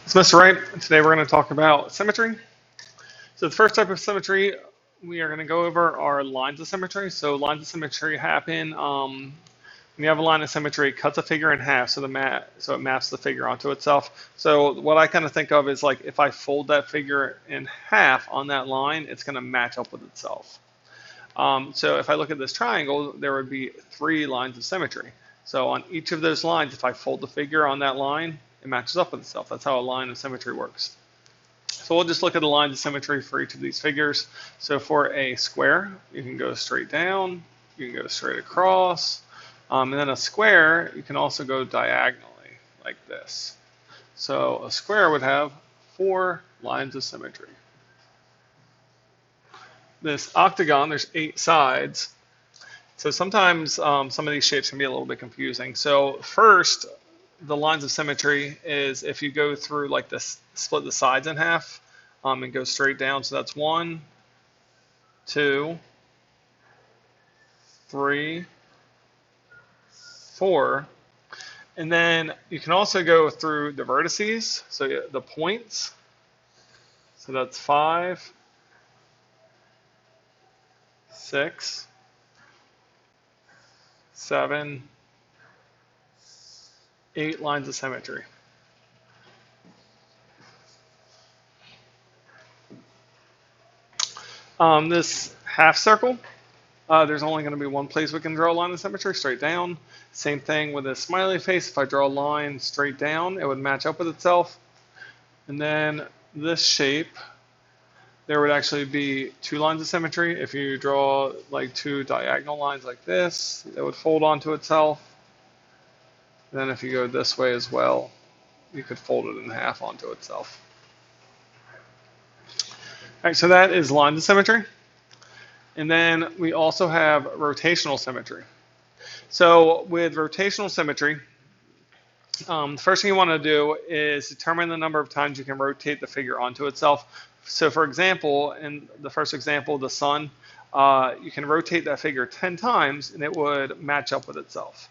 It's Mr. Wright. Today we're going to talk about symmetry. So the first type of symmetry we are going to go over are lines of symmetry. So lines of symmetry happen when you have a line of symmetry, it cuts a figure in half, so it maps the figure onto itself. So what I kind of think of is like if I fold that figure in half on that line, it's going to match up with itself. So if I look at this triangle, there would be 3 lines of symmetry. So on each of those lines, if I fold the figure on that line, it matches up with itself. That's how a line of symmetry works. So we'll just look at the lines of symmetry for each of these figures. So for a square, you can go straight down, you can go straight across, and then a square, you can also go diagonally like this. So a square would have 4 lines of symmetry. This octagon, there's 8 sides. So sometimes some of these shapes can be a little bit confusing. So first, the lines of symmetry is if you go through like this, split the sides in half and go straight down. So that's 1, 2, 3, 4. And then you can also go through the vertices, so the points. So that's 5, 6, 7, 8 lines of symmetry. This half circle, there's only going to be one place we can draw a line of symmetry, straight down. Same thing with a smiley face. If I draw a line straight down, it would match up with itself. And then this shape, there would actually be 2 lines of symmetry. If you draw like 2 diagonal lines like this, it would fold onto itself. Then if you go this way as well, you could fold it in half onto itself. All right, so that is lines of symmetry. And then we also have rotational symmetry. So with rotational symmetry, the first thing you want to do is determine the number of times you can rotate the figure onto itself. So for example, in the first example, the sun, you can rotate that figure 10 times and it would match up with itself.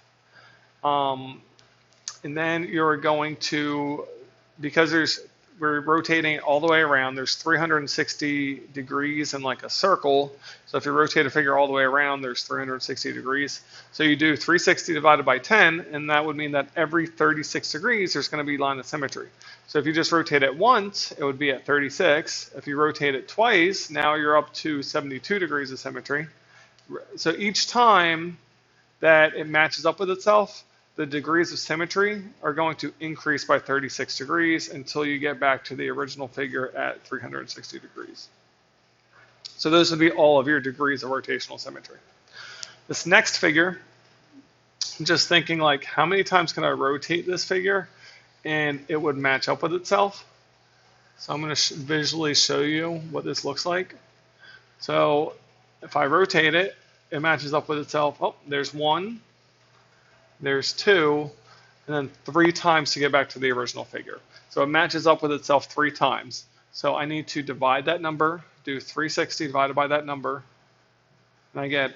And then you're going to, because we're rotating all the way around, there's 360 degrees in like a circle. So if you rotate a figure all the way around, there's 360 degrees. So you do 360 divided by 10, and that would mean that every 36 degrees, there's going to be line of symmetry. So if you just rotate it once, it would be at 36. If you rotate it twice, now you're up to 72 degrees of symmetry. So each time that it matches up with itself, the degrees of symmetry are going to increase by 36 degrees until you get back to the original figure at 360 degrees. So those would be all of your degrees of rotational symmetry. This next figure, I'm just thinking like, how many times can I rotate this figure and it would match up with itself? So I'm going to visually show you what this looks like. So if I rotate it, it matches up with itself. Oh, there's 1. There's 2, and then 3 times to get back to the original figure. So it matches up with itself 3 times. So I need to divide that number, do 360 divided by that number, and I get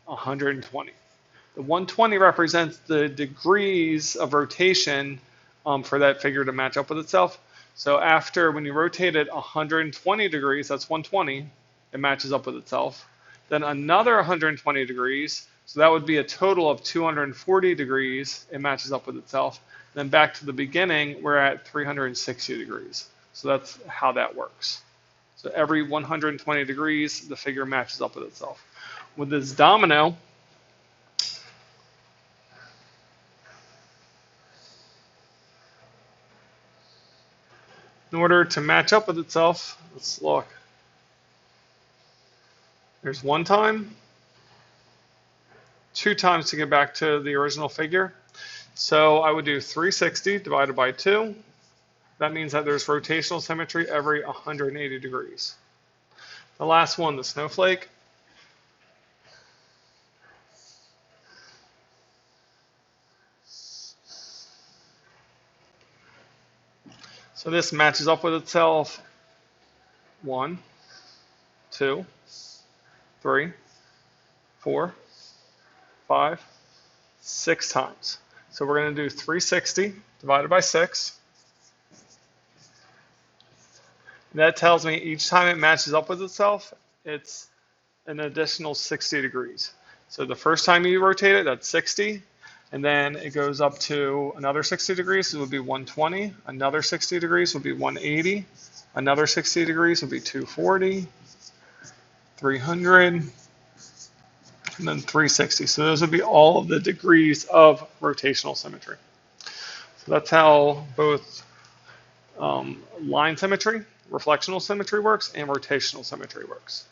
120. The 120 represents the degrees of rotation for that figure to match up with itself. So after, when you rotate it 120 degrees, that's 120, it matches up with itself. Then another 120 degrees, so that would be a total of 240 degrees. It matches up with itself. Then back to the beginning, we're at 360 degrees. So that's how that works. So every 120 degrees, the figure matches up with itself. With this domino, in order to match up with itself, let's look. There's 1 time. 2 times to get back to the original figure. So I would do 360 divided by 2. That means that there's rotational symmetry every 180 degrees. The last one, the snowflake. So this matches up with itself 1, 2, 3, 4, 5, 6 times. So we're going to do 360 divided by 6. That tells me each time it matches up with itself, it's an additional 60 degrees. So the first time you rotate it, that's 60. And then it goes up to another 60 degrees, so it would be 120. Another 60 degrees would be 180. Another 60 degrees would be 240, 300, and then 360. So those would be all of the degrees of rotational symmetry. So that's how both line symmetry, reflectional symmetry works, and rotational symmetry works.